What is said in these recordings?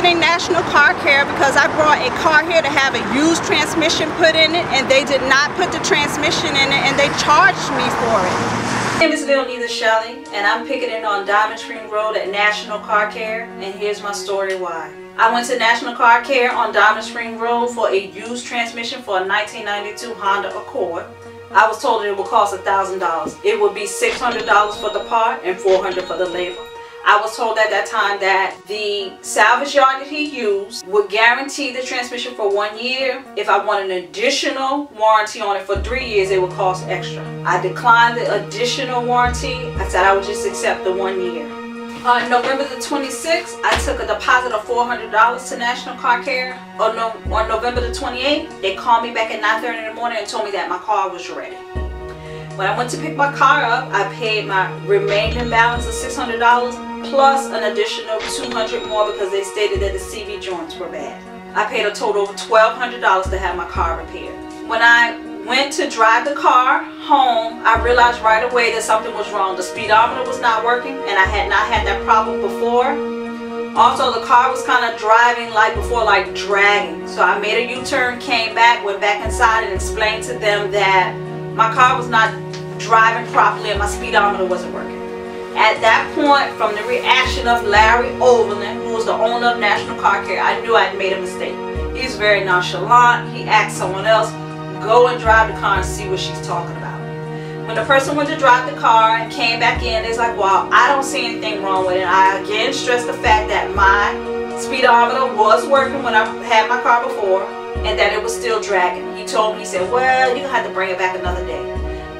picketing National Car Care because I brought a car here to have a used transmission put in it, and they did not put the transmission in it, and they charged me for it. My name is Shelley, and I'm picketing on Diamond Spring Road at National Car Care, and here's my story why. I went to National Car Care on Diamond Spring Road for a used transmission for a 1992 Honda Accord. I was told it would cost $1,000. It would be $600 for the part and $400 for the labor. I was told at that time that the salvage yard that he used would guarantee the transmission for 1 year. If I want an additional warranty on it for 3 years, it would cost extra. I declined the additional warranty. I said I would just accept the 1 year. On November the 26th, I took a deposit of $400 to National Car Care. On November the 28th, they called me back at 9:30 in the morning and told me that my car was ready. When I went to pick my car up, I paid my remaining balance of $600 plus an additional $200 more because they stated that the CV joints were bad. I paid a total of $1,200 to have my car repaired. When I went to drive the car home, I realized right away that something was wrong. The speedometer was not working, and I had not had that problem before. Also, the car was kind of driving like before, like dragging. So I made a U-turn, came back, went back inside and explained to them that my car was not driving properly and my speedometer wasn't working. At that point, from the reaction of Larry Overland, who was the owner of National Car Care, I knew I'd made a mistake. He's very nonchalant. He asked someone else, go and drive the car and see what she's talking about. When the person went to drive the car and came back in, it's like, well, I don't see anything wrong with it. I again stressed the fact that my speedometer was working when I had my car before and that it was still dragging. He told me, he said, well, you're going to have to bring it back another day.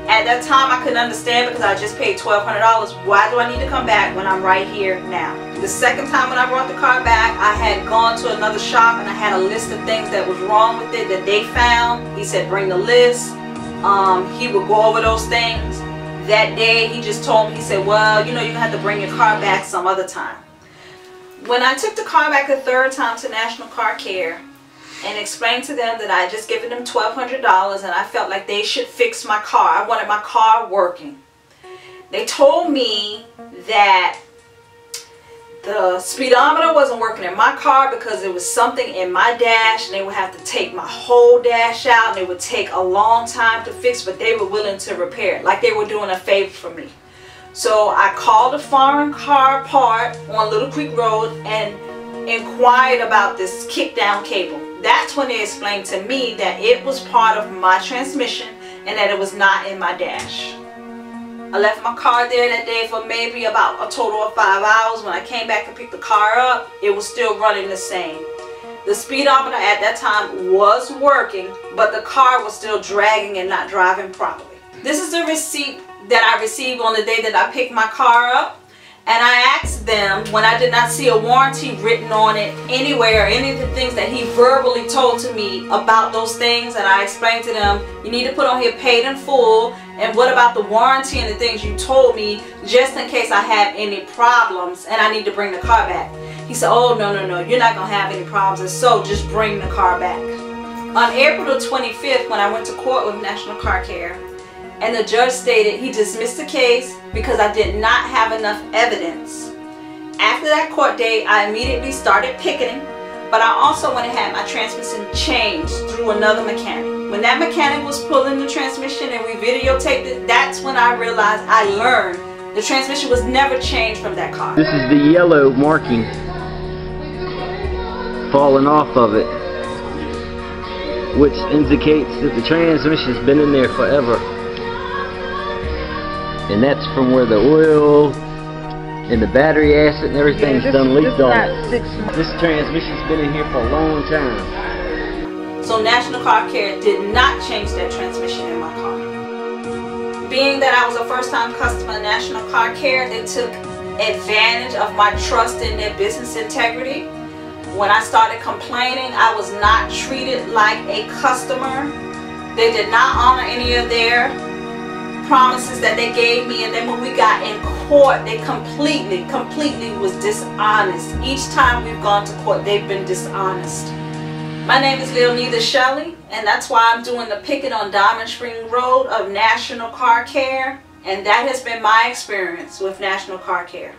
At that time, I couldn't understand because I just paid $1,200. Why do I need to come back when I'm right here now? The second time when I brought the car back, I had gone to another shop and I had a list of things that was wrong with it that they found. He said, bring the list. He would go over those things. That day, he just told me, he said, well, you know, you're going to have to bring your car back some other time. When I took the car back the third time to National Car Care, and explained to them that I had just given them $1,200 and I felt like they should fix my car. I wanted my car working. They told me that the speedometer wasn't working in my car because there was something in my dash and they would have to take my whole dash out and it would take a long time to fix, but they were willing to repair it, like they were doing a favor for me. So I called a foreign car part on Little Creek Road and inquired about this kick down cable. That's when they explained to me that it was part of my transmission and that it was not in my dash. I left my car there that day for maybe about a total of 5 hours. When I came back to pick the car up, it was still running the same. The speedometer at that time was working, but the car was still dragging and not driving properly. This is the receipt that I received on the day that I picked my car up. And I asked them, when I did not see a warranty written on it anywhere, any of the things that he verbally told to me about those things, and I explained to them, you need to put on here paid in full, and what about the warranty and the things you told me, just in case I have any problems and I need to bring the car back. He said, oh, no, you're not going to have any problems, and so just bring the car back. On April the 25th, when I went to court with National Car Care, and the judge stated he dismissed the case because I did not have enough evidence. After that court date, I immediately started picketing, but I also went and had my transmission changed through another mechanic. When that mechanic was pulling the transmission and we videotaped it, that's when I realized, I learned the transmission was never changed from that car. This is the yellow marking falling off of it, which indicates that the transmission has been in there forever. And that's from where the oil and the battery acid and everything's done leaked on it. This transmission's been in here for a long time. So National Car Care did not change that transmission in my car. Being that I was a first-time customer of National Car Care, they took advantage of my trust in their business integrity. When I started complaining, I was not treated like a customer. They did not honor any of their promises that they gave me, and then when we got in court, they completely was dishonest. Each time we've gone to court, they've been dishonest. My name is Shelley, and that's why I'm doing the picket on Diamond Spring Road of National Car Care, and that has been my experience with National Car Care.